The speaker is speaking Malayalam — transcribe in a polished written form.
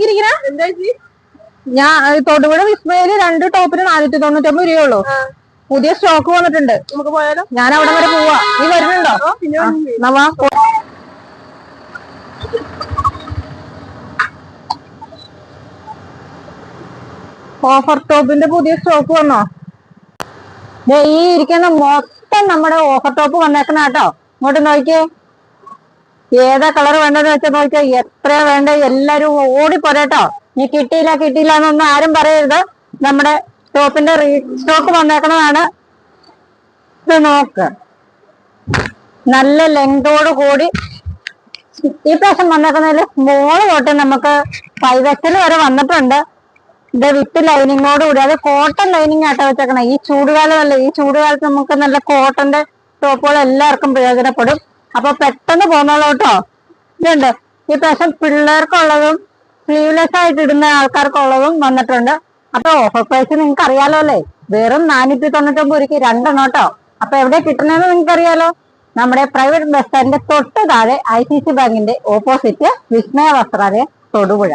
നോക്കിയിരിക്കണ ഞാൻ തൊടുപുഴ വിസ്മയില് 2 ടോപ്പിന് 499 രൂപയുള്ളൂ. പുതിയ സ്റ്റോക്ക് വന്നിട്ടുണ്ട്. നമുക്ക് പോയാലോ? ഞാൻ അവിടെ വരെ പോവാ. നീ വരുന്നുണ്ടോ? ഓഫർ ടോപ്പിന്റെ പുതിയ സ്റ്റോക്ക് വന്നോ? ഈ ഇരിക്കുന്ന മൊത്തം നമ്മുടെ ഓഫർ ടോപ്പ് വന്നേക്കണ കേട്ടോ. ഇങ്ങോട്ട് നോക്കിയേ, ഏതാ കളർ വേണ്ടതെന്ന് വെച്ചാൽ നോക്കിയാ. എത്രയാ വേണ്ടത് എല്ലാരും ഓടിപ്പോരട്ടോ. നീ കിട്ടിയില്ല എന്നൊന്നും ആരും പറയരുത്. നമ്മുടെ ടോപ്പിന്റെ സ്റ്റോക്ക് വന്നേക്കണതാണ്. ഇത് നോക്ക്, നല്ല ലെങ്തോട് കൂടി ഈ പ്രാവശ്യം വന്നേക്കുന്നതിൽ സ്മോള് തൊട്ട് നമുക്ക് 5XL വരെ വന്നിട്ടുണ്ട്. ഇത് വിത്ത് ലൈനിങ്ങോട് കൂടി, അത് കോട്ടൺ ലൈനിങ് ആട്ടോ വെച്ചേക്കണേ. ഈ ചൂടുകാലമല്ലേ, ഈ ചൂടുകാലത്ത് നമുക്ക് നല്ല കോട്ടന്റെ ടോപ്പുകൾ എല്ലാവർക്കും പ്രയോജനപ്പെടും. അപ്പൊ പെട്ടെന്ന് പോന്നോളൂ കേട്ടോ. ഇതുണ്ട്, ഈ പ്രാവശ്യം പിള്ളേർക്കുള്ളതും സ്ലീവ്ലെസ് ആയിട്ട് ഇടുന്ന ആൾക്കാർക്കുള്ളതും വന്നിട്ടുണ്ട്. അപ്പൊ ഓഫർ പ്രൈസ് നിങ്ങൾക്ക് അറിയാലോ അല്ലേ, വെറും 499 രൂപയ്ക്ക് 2 എണ്ണം കേട്ടോ. അപ്പൊ എവിടെ കിട്ടുന്നതെന്ന് നിങ്ങൾക്ക് അറിയാലോ. നമ്മുടെ പ്രൈവറ്റ് ബസ് സ്റ്റാൻഡിന്റെ തൊട്ട് താഴെ ICICI ബാങ്കിന്റെ ഓപ്പോസിറ്റ് വിസ്മയ വസ്ത്രാലയം, തൊടുപുഴ.